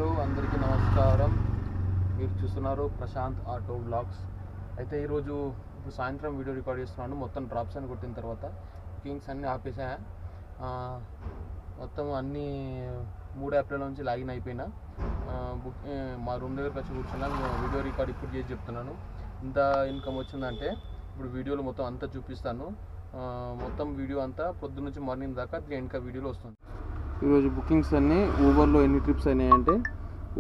Hello అందరికీ నమస్కారం. మీరు చూస్తున్నారు ప్రశాంత్ ఆటో వ్లాగ్స్. అయితే ఈరోజు ఇప్పుడు సాయంత్రం వీడియో రికార్డ్ చేస్తున్నాను. మొత్తం డ్రాప్స్ అని కొట్టిన తర్వాత బుకింగ్స్ అన్నీ ఆపేసా. మొత్తం అన్నీ 3 యాప్ల నుంచి లాగిన్ అయిపోయినా. మా రూమ్ దగ్గరకు వచ్చి కూర్చున్నాను. వీడియో రికార్డ్ ఇప్పుడు చేసి చెప్తున్నాను. ఇంత ఇన్కమ్ వచ్చిందంటే ఇప్పుడు వీడియోలో మొత్తం అంతా చూపిస్తాను. మొత్తం వీడియో అంతా పొద్దున్న నుంచి మార్నింగ్ దాకా ఇంకా వీడియోలో వస్తుంది. ఈరోజు బుకింగ్స్ అన్నీ ఊబర్లో ఎన్ని ట్రిప్స్ అయినాయంటే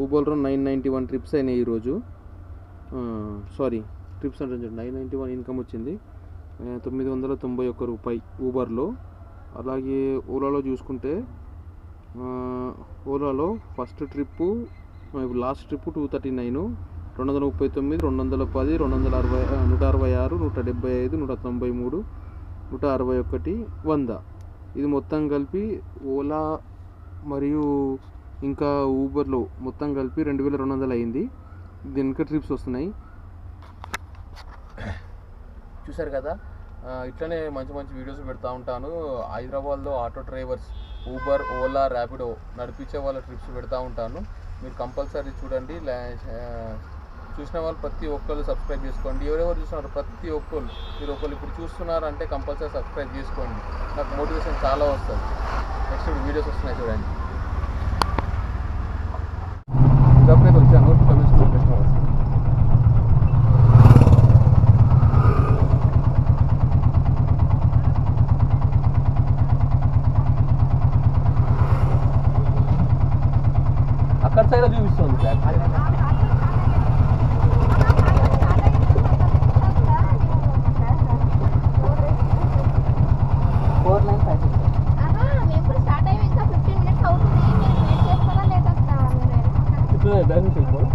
ఊబర్లో 991 ట్రిప్స్ అయినాయి ఈరోజు. ట్రిప్స్ అంటే 991 ఇన్కమ్ వచ్చింది. 991 రూపాయి ఊబర్లో. అలాగే ఓలాలో చూసుకుంటే ఓలాలో ఫస్ట్ ట్రిప్పు లాస్ట్ ట్రిప్పు 239, 239, 210, 260, 166, 175, 193, 161, 100. ఇది మొత్తం కలిపి ఓలా మరియు ఇంకా ఊబర్లో మొత్తం కలిపి 2200 అయింది. దీనికి ట్రిప్స్ వస్తున్నాయి చూసారు కదా. ఇట్లనే మంచి మంచి వీడియోస్ పెడతా ఉంటాను. హైదరాబాద్లో auto drivers, Uber, Ola, Rapido నడిపించే వాళ్ళ ట్రిప్స్ పెడతా ఉంటాను. మీరు కంపల్సరీ చూడండి. చూసిన వాళ్ళు ప్రతి ఒక్కరు సబ్స్క్రైబ్ చేసుకోండి. ఎవరెవరు చూస్తున్నారు ప్రతి ఒక్కరు, మీరు ఒకళ్ళు ఇప్పుడు చూస్తున్నారంటే కంపల్సరీ సబ్స్క్రైబ్ చేసుకోండి. నాకు మోటివేషన్ చాలా వస్తుంది. నెక్స్ట్ వీడియోస్ వస్తున్నాయి చూడండి. ఇప్పుడైతే వచ్చాను అక్కడ సైడ్ చూపిస్తుంది బ్యాక్ సైడ్. బ్యాక్ నుంచి వెళ్ళిపోవాలి.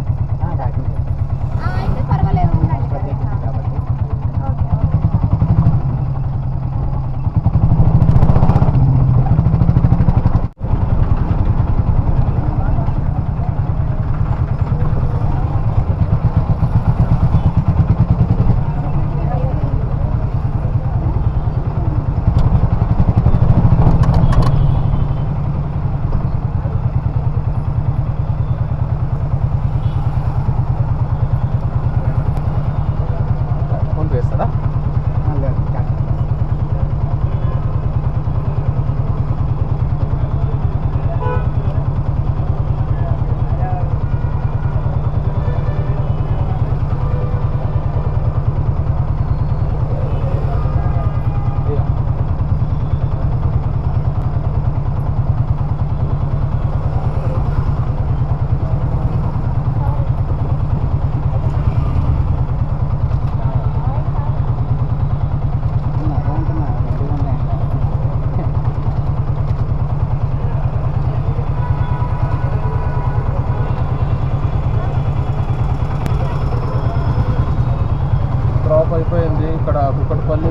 డ్రాప్ అయిపోయింది. ఇక్కడ కుక్కటపల్లి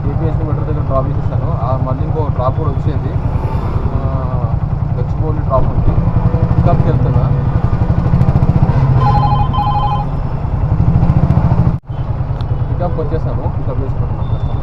కేపీఎస్సీ మెట్రో దగ్గర డ్రాప్ చేసేసాను. మళ్ళీ ఇంకో డ్రాప్ కూడా వచ్చింది. గచ్చిబౌలి డ్రాప్ ఉంది. పికప్కి వెళ్తున్నా. పికప్కి వచ్చేసాను. పికప్ చేసుకుంటున్నాను కస్టమర్.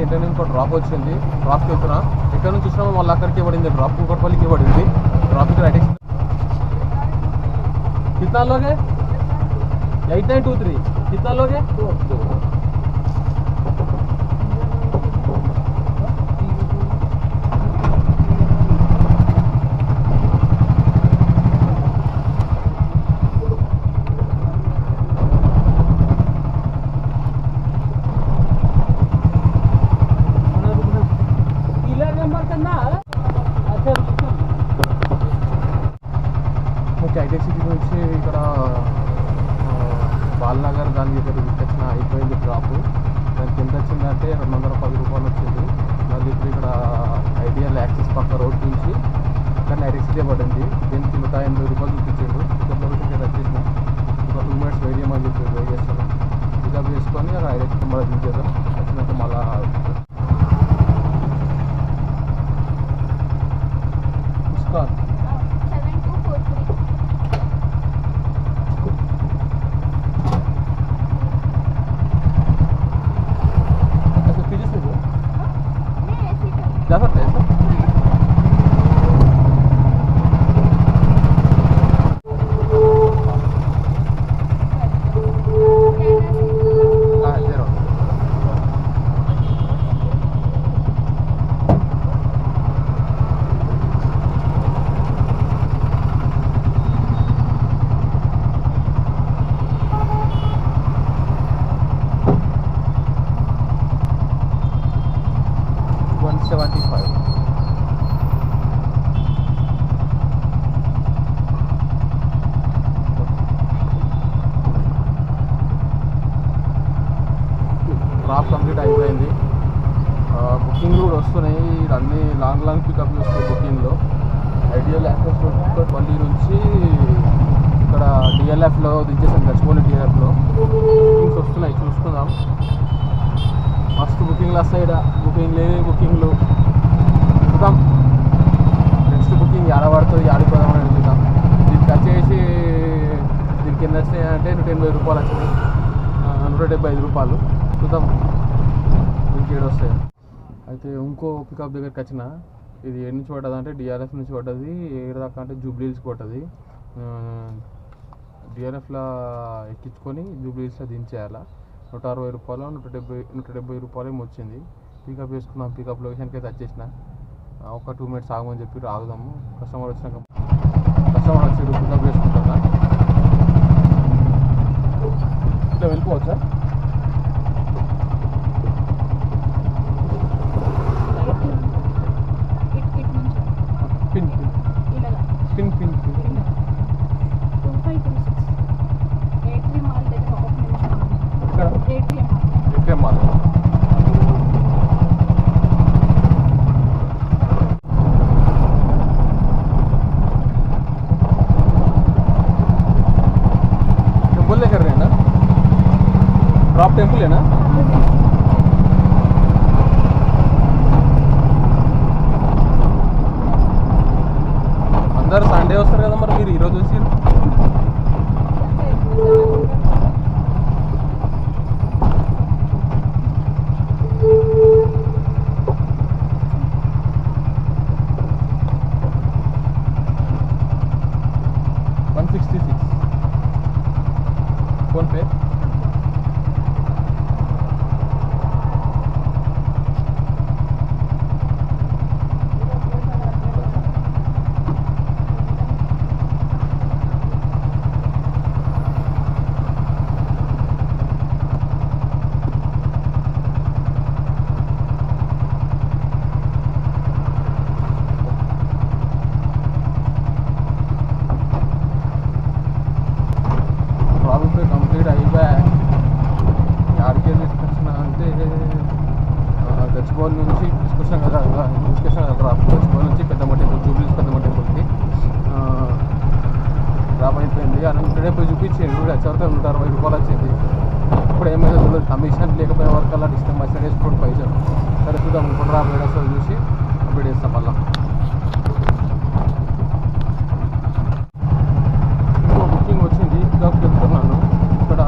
ఇంటర్ ఇంకో డ్రాప్ వచ్చింది, డ్రాప్కి వెళ్తున్నా. ఇక్కడ నుంచి చూసినా మళ్ళీ అక్కడికి పడింది డ్రాప్, కూకట్పల్లికి పడింది డ్రాప్. ఇక్కడ ఐటెక్స్ कितना लोगे 8923 कितना लोगे 2 ఐటెక్ సిటీ నుంచి ఇక్కడ బాలనగర్ దాని దగ్గర వచ్చిన అయిపోయింది డ్రాప్. దానికి ఎంత వచ్చిందంటే 210 రూపాయలు వచ్చింది. మళ్ళీ ఇప్పుడు ఇక్కడ ఐడియల్ యాక్సిస్ పక్క రోడ్ నుంచి ఇక్కడ ఐటెక్ సిటీ పడింది. దీనికి 180 రూపాయలు చూపించాడు. పికప్లో ఇక్కడ వచ్చేసిన ఒక 2 minutes వెయిట్ చేయమని చెప్పి వెయిట్ చేస్తాను. పికప్ చేసుకొని ఐటెక్ సిటీ మళ్ళీ దించేద్దాం. వచ్చినాక మళ్ళీ ముస్కాన్ जा सकते हैं सर. हाँ 0 175. డ్రాప్ కంప్లీట్ అయిపోయింది. బుకింగ్ కూడా వస్తున్నాయి. అన్నీ లాంగ్ పికప్ వస్తాయి బుకింగ్లో. ఐడియల్ యాక్సెస్ కూకట్పల్లి నుంచి ఇక్కడ డిఎల్ఎఫ్లో దించేసాను, గచ్చిబౌలి డిఎల్ఎఫ్లో బుకింగ్స్ వస్తున్నాయి. చూసుకుందాం. మస్తు బుకింగ్లు వస్తాయి. బుకింగ్ లేని బుకింగ్లు చూద్దాం. నెక్స్ట్ బుకింగ్ పడుతుంది, ఆడిపోదామని అడుగుతాం. దీనికి వచ్చేసి దీనికి ఎన్ని వచ్చినాయి అంటే 180 రూపాయలు వచ్చినాయి, 175 రూపాయలు. చూద్దాం దీనికి ఏడు వస్తాయి. అయితే ఇంకో పికప్ దగ్గరికి వచ్చిన. ఇది ఎన్ని నుంచి పడ్డది అంటే డిఆర్ఎఫ్ నుంచి పడ్డది. ఏడు దాకా అంటే జూబ్లీహిల్స్కి పడ్డది. డిఆర్ఎఫ్లో ఎక్కించుకొని జూబ్లీహిల్స్లో దించేయాల. 160 రూపాయలు 170 రూపాయలు ఏమో వచ్చింది. పికప్ చేసుకున్నాం. పికప్ లొకేషన్కి అయితే వచ్చేసిన. ఒక 2 minutes ఆగమని చెప్పి ఆగుదాము. కస్టమర్ వచ్చినాక వచ్చి పికప్ చేసుకుంటా. ఇట్లా వెళ్ళిపోవచ్చా? Pin pin pin pin 2526 mall దగ్గర ఒక నిమిషం. ఏటీఎం మాల్ टेम्पल ले कर रहे हैं ना? ड्रॉप टेम्पल है ना? అందరు సండే వస్తారు కదా, మరి మీరు ఈరోజు వచ్చి फोन पे కంప్లీట్ అయిపోయా. యాడికి తీసుకొచ్చిన అంటే గచ్చిబౌలి నుంచి తీసుకొచ్చాం కదా, డ్రాప్ గచ్చిబౌలి నుంచి పెద్దమ్మ టెంపుల్, జూబ్లీహిల్స్ పెద్దమ్మ టెంపుల్కి డ్రాప్ అయిపోయింది. అక్కడ పోయి చూపించేది కూడా వచ్చేవరకు 160 రూపాయలు వచ్చింది. ఇప్పుడు ఏమైనా తెలియదు, కమిషన్ లేకపోయే వరకు అలా డిస్టెంప్ మధ్య వేసుకోండి పైసలు. సరే చూద్దాం, ఇప్పుడు డ్రాప్ వేడేస్తాం చూసి అప్డేట్ చేస్తాం. మళ్ళీ ఇంకో బుకింగ్ వచ్చింది, పికప్ చెప్తున్నాను. ఇక్కడ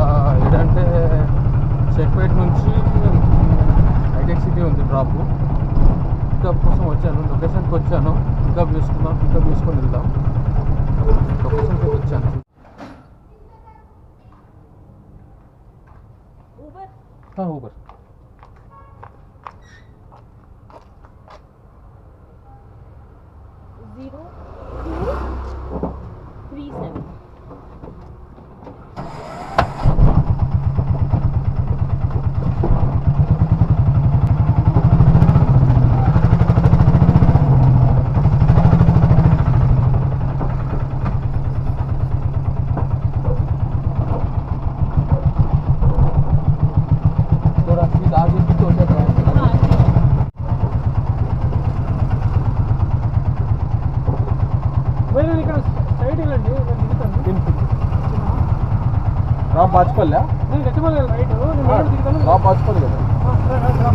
ఏంటంటే షేక్పేట్ నుంచి ఐటెక్ సిటీ ఉంది. ऊबर ఊబర్ 0237 थोड़ा स्पीड आगे भी तो जाता है हाँ నేను ఇక్కడ సైడ్ వెళ్ళండి నేను దిగుతాను డ్రాప్ బాచుకోలే నేను గచ్చిపోలేదు రైట్ నేను దిగుతాను డ్రాప్ బాచుకోలేదు కదా డ్రాప్